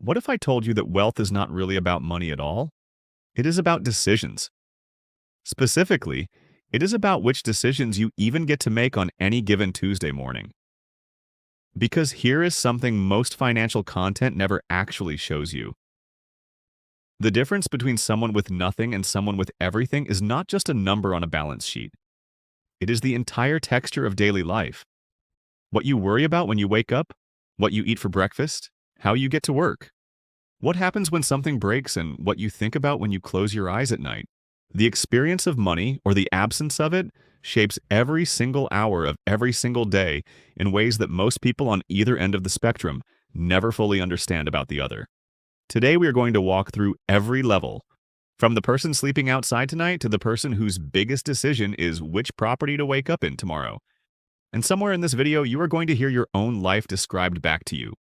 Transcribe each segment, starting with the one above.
What if I told you that wealth is not really about money at all? It is about decisions. Specifically, it is about which decisions you even get to make on any given Tuesday morning. Because here is something most financial content never actually shows you. The difference between someone with nothing and someone with everything is not just a number on a balance sheet. It is the entire texture of daily life. What you worry about when you wake up, what you eat for breakfast, how you get to work. What happens when something breaks and what you think about when you close your eyes at night. The experience of money, or the absence of it, shapes every single hour of every single day in ways that most people on either end of the spectrum never fully understand about the other. Today we are going to walk through every level, from the person sleeping outside tonight to the person whose biggest decision is which property to wake up in tomorrow. And somewhere in this video, you are going to hear your own life described back to you.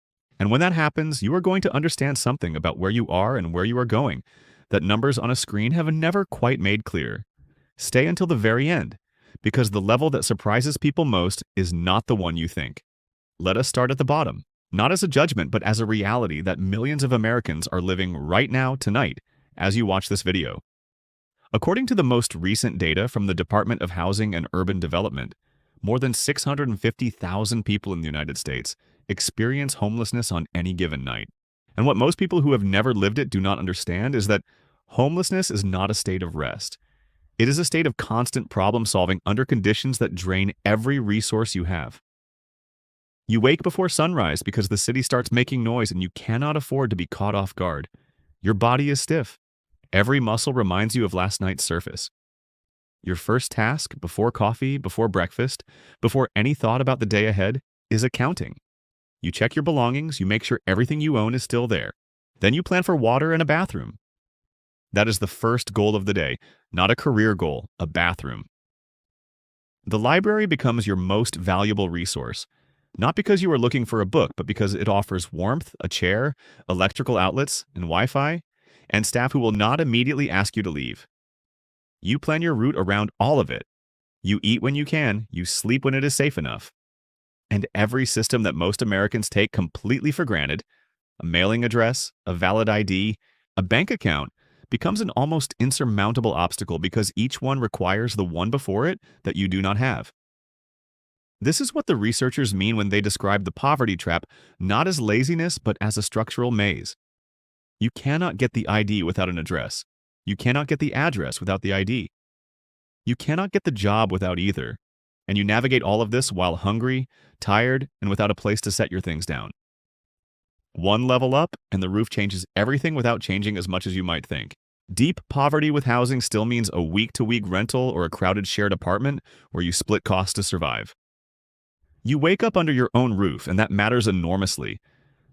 And when that happens, you are going to understand something about where you are and where you are going that numbers on a screen have never quite made clear. Stay until the very end, because the level that surprises people most is not the one you think. Let us start at the bottom, not as a judgment, but as a reality that millions of Americans are living right now, tonight, as you watch this video. According to the most recent data from the Department of Housing and Urban Development, more than 650,000 people in the United States experience homelessness on any given night. And what most people who have never lived it do not understand is that homelessness is not a state of rest. It is a state of constant problem solving under conditions that drain every resource you have. You wake before sunrise because the city starts making noise and you cannot afford to be caught off guard. Your body is stiff. Every muscle reminds you of last night's surface. Your first task, before coffee, before breakfast, before any thought about the day ahead, is accounting. You check your belongings, you make sure everything you own is still there. Then you plan for water and a bathroom. That is the first goal of the day, not a career goal, a bathroom. The library becomes your most valuable resource, not because you are looking for a book, but because it offers warmth, a chair, electrical outlets, and Wi-Fi, and staff who will not immediately ask you to leave. You plan your route around all of it. You eat when you can, you sleep when it is safe enough. And every system that most Americans take completely for granted, a mailing address, a valid ID, a bank account, becomes an almost insurmountable obstacle because each one requires the one before it that you do not have. This is what the researchers mean when they describe the poverty trap not as laziness but as a structural maze. You cannot get the ID without an address. You cannot get the address without the ID. You cannot get the job without either. And you navigate all of this while hungry, tired, and without a place to set your things down. One level up, and the roof changes everything without changing as much as you might think. Deep poverty with housing still means a week-to-week rental or a crowded shared apartment where you split costs to survive. You wake up under your own roof, and that matters enormously.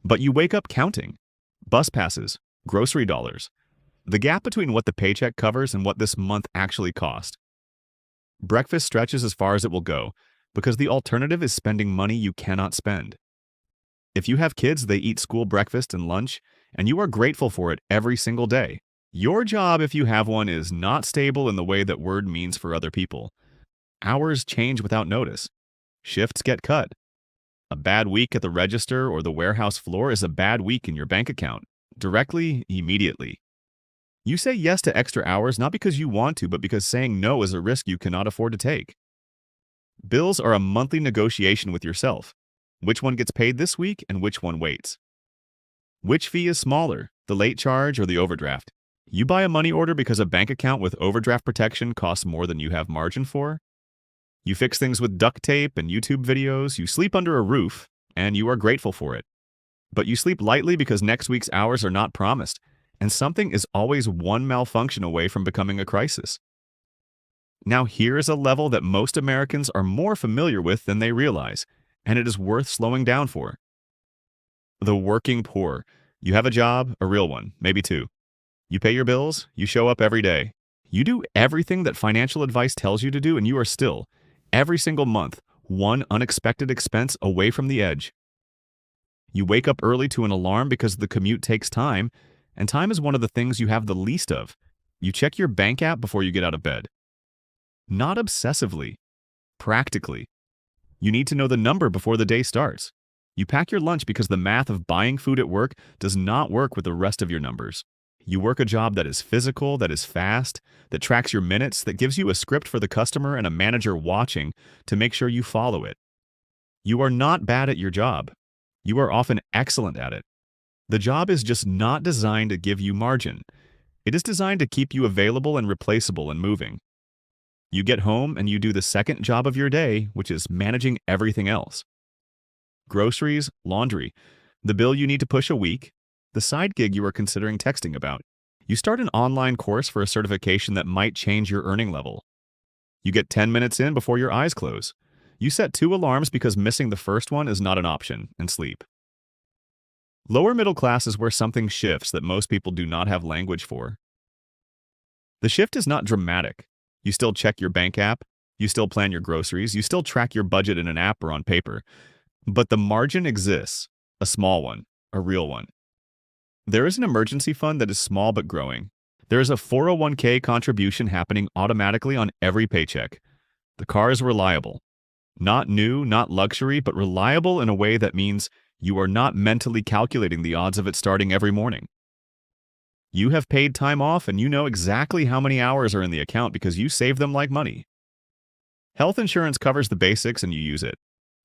But you wake up counting. Bus passes, grocery dollars. The gap between what the paycheck covers and what this month actually cost. Breakfast stretches as far as it will go, because the alternative is spending money you cannot spend. If you have kids, they eat school breakfast and lunch, and you are grateful for it every single day. Your job, if you have one, is not stable in the way that word means for other people. Hours change without notice. Shifts get cut. A bad week at the register or the warehouse floor is a bad week in your bank account, directly, immediately. You say yes to extra hours not because you want to, but because saying no is a risk you cannot afford to take. Bills are a monthly negotiation with yourself. Which one gets paid this week and which one waits? Which fee is smaller, the late charge or the overdraft? You buy a money order because a bank account with overdraft protection costs more than you have margin for? You fix things with duct tape and YouTube videos, you sleep under a roof, and you are grateful for it. But you sleep lightly because next week's hours are not promised, and something is always one malfunction away from becoming a crisis. Now here is a level that most Americans are more familiar with than they realize, and it is worth slowing down for. The working poor. You have a job, a real one, maybe two. You pay your bills, you show up every day. You do everything that financial advice tells you to do, and you are still, every single month, one unexpected expense away from the edge. You wake up early to an alarm because the commute takes time, and time is one of the things you have the least of. You check your bank app before you get out of bed. Not obsessively, practically. You need to know the number before the day starts. You pack your lunch because the math of buying food at work does not work with the rest of your numbers. You work a job that is physical, that is fast, that tracks your minutes, that gives you a script for the customer and a manager watching to make sure you follow it. You are not bad at your job. You are often excellent at it. The job is just not designed to give you margin. It is designed to keep you available and replaceable and moving. You get home and you do the second job of your day, which is managing everything else. Groceries, laundry, the bill you need to push a week, the side gig you are considering texting about. You start an online course for a certification that might change your earning level. You get 10 minutes in before your eyes close. You set 2 alarms because missing the first one is not an option, and sleep. Lower middle class is where something shifts that most people do not have language for. The shift is not dramatic. You still check your bank app, you still plan your groceries, you still track your budget in an app or on paper. But the margin exists, a small one, a real one. There is an emergency fund that is small but growing. There is a 401k contribution happening automatically on every paycheck. The car is reliable. Not new, not luxury, but reliable in a way that means you are not mentally calculating the odds of it starting every morning. You have paid time off and you know exactly how many hours are in the account because you save them like money. Health insurance covers the basics and you use it.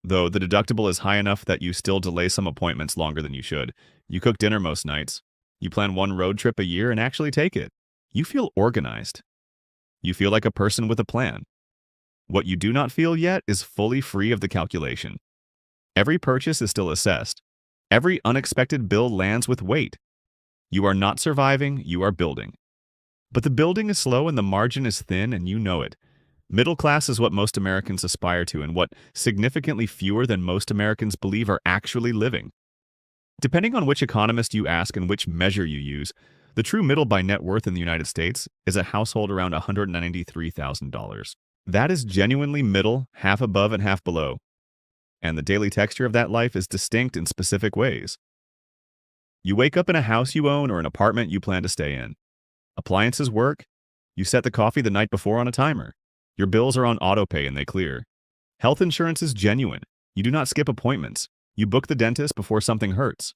Though the deductible is high enough that you still delay some appointments longer than you should. You cook dinner most nights. You plan one road trip a year and actually take it. You feel organized. You feel like a person with a plan. What you do not feel yet is fully free of the calculation. Every purchase is still assessed. Every unexpected bill lands with weight. You are not surviving, you are building. But the building is slow and the margin is thin and you know it. Middle class is what most Americans aspire to and what significantly fewer than most Americans believe are actually living. Depending on which economist you ask and which measure you use, the true middle by net worth in the United States is a household around $193,000. That is genuinely middle, half above and half below. And the daily texture of that life is distinct in specific ways. You wake up in a house you own or an apartment you plan to stay in. Appliances work. You set the coffee the night before on a timer. Your bills are on autopay and they clear. Health insurance is genuine. You do not skip appointments. You book the dentist before something hurts.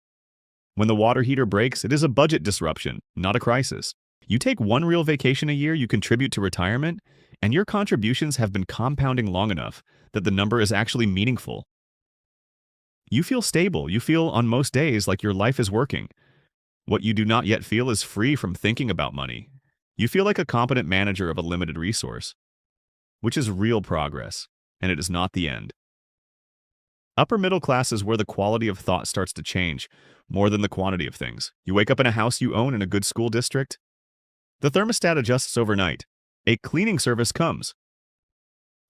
When the water heater breaks, it is a budget disruption, not a crisis. You take one real vacation a year, you contribute to retirement, and your contributions have been compounding long enough that the number is actually meaningful. You feel stable. You feel on most days like your life is working. What you do not yet feel is free from thinking about money. You feel like a competent manager of a limited resource, which is real progress, and it is not the end. Upper middle class is where the quality of thought starts to change, more than the quantity of things. You wake up in a house you own in a good school district. The thermostat adjusts overnight. A cleaning service comes.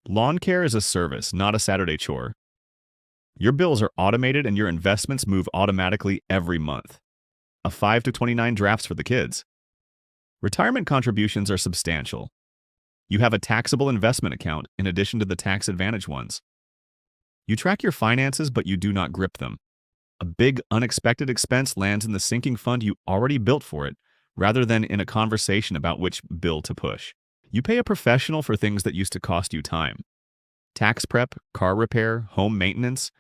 Lawn care is a service, not a Saturday chore. Your bills are automated and your investments move automatically every month. A 5 to 29 drafts for the kids. Retirement contributions are substantial. You have a taxable investment account in addition to the tax advantage ones. You track your finances, but you do not grip them. A big unexpected expense lands in the sinking fund you already built for it, rather than in a conversation about which bill to push. You pay a professional for things that used to cost you time. Tax prep, car repair, home maintenance,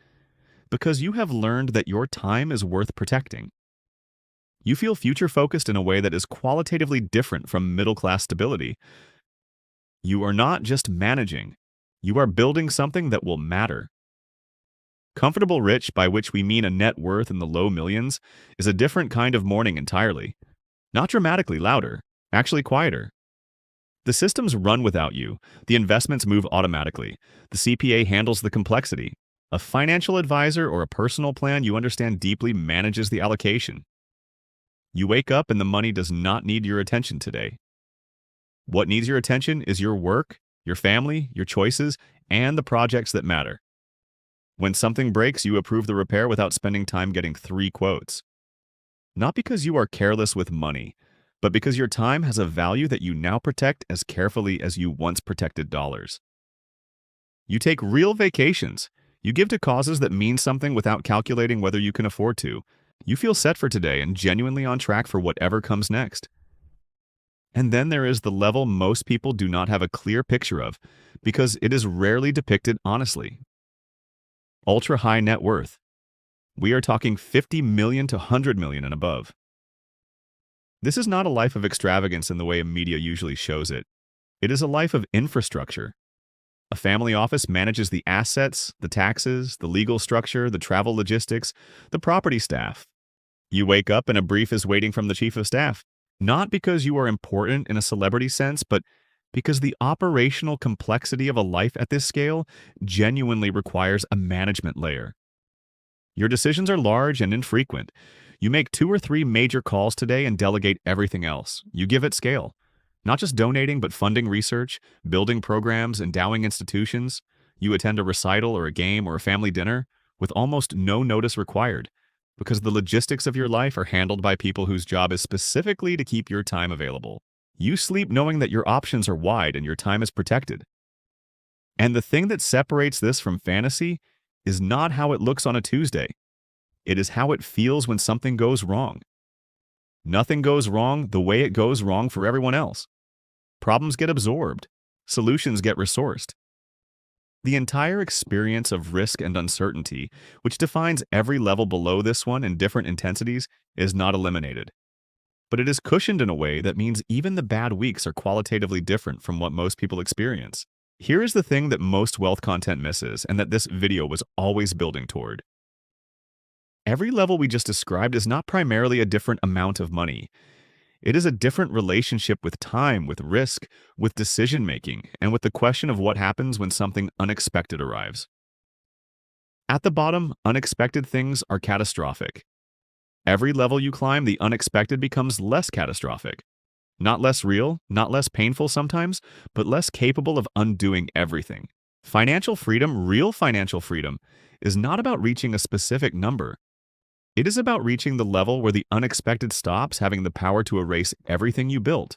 because you have learned that your time is worth protecting. You feel future-focused in a way that is qualitatively different from middle-class stability. You are not just managing. You are building something that will matter. Comfortable rich, by which we mean a net worth in the low millions, is a different kind of mourning entirely. Not dramatically louder, actually quieter. The systems run without you. The investments move automatically. The CPA handles the complexity. A financial advisor or a personal plan you understand deeply manages the allocation. You wake up and the money does not need your attention today. What needs your attention is your work, your family, your choices, and the projects that matter. When something breaks, you approve the repair without spending time getting 3 quotes. Not because you are careless with money, but because your time has a value that you now protect as carefully as you once protected dollars. You take real vacations. You give to causes that mean something without calculating whether you can afford to. You feel set for today and genuinely on track for whatever comes next. And then there is the level most people do not have a clear picture of, because it is rarely depicted honestly. Ultra-high net worth. We are talking 50 million to 100 million and above. This is not a life of extravagance in the way media usually shows it. It is a life of infrastructure. A family office manages the assets, the taxes, the legal structure, the travel logistics, the property staff. You wake up and a brief is waiting from the chief of staff, not because you are important in a celebrity sense, but because the operational complexity of a life at this scale genuinely requires a management layer. Your decisions are large and infrequent. You make 2 or 3 major calls today and delegate everything else. You give at scale. Not just donating, but funding research, building programs, endowing institutions. You attend a recital or a game or a family dinner with almost no notice required, because the logistics of your life are handled by people whose job is specifically to keep your time available. You sleep knowing that your options are wide and your time is protected. And the thing that separates this from fantasy is not how it looks on a Tuesday. It is how it feels when something goes wrong. Nothing goes wrong the way it goes wrong for everyone else. Problems get absorbed. Solutions get resourced. The entire experience of risk and uncertainty, which defines every level below this one in different intensities, is not eliminated. But it is cushioned in a way that means even the bad weeks are qualitatively different from what most people experience. Here is the thing that most wealth content misses, and that this video was always building toward. Every level we just described is not primarily a different amount of money. It is a different relationship with time, with risk, with decision-making, and with the question of what happens when something unexpected arrives. At the bottom, unexpected things are catastrophic. Every level you climb, the unexpected becomes less catastrophic. Not less real, not less painful sometimes, but less capable of undoing everything. Financial freedom, real financial freedom, is not about reaching a specific number. It is about reaching the level where the unexpected stops having the power to erase everything you built.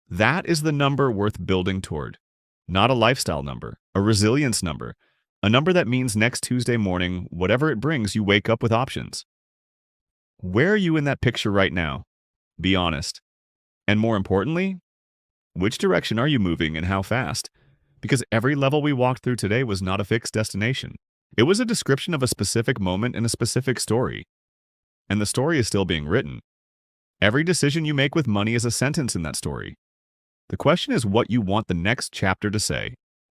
That is the number worth building toward. Not a lifestyle number, a resilience number, a number that means next Tuesday morning, whatever it brings, you wake up with options. Where are you in that picture right now? Be honest. And more importantly, which direction are you moving and how fast? Because every level we walked through today was not a fixed destination. It was a description of a specific moment in a specific story. And the story is still being written. Every decision you make with money is a sentence in that story. The question is what you want the next chapter to say.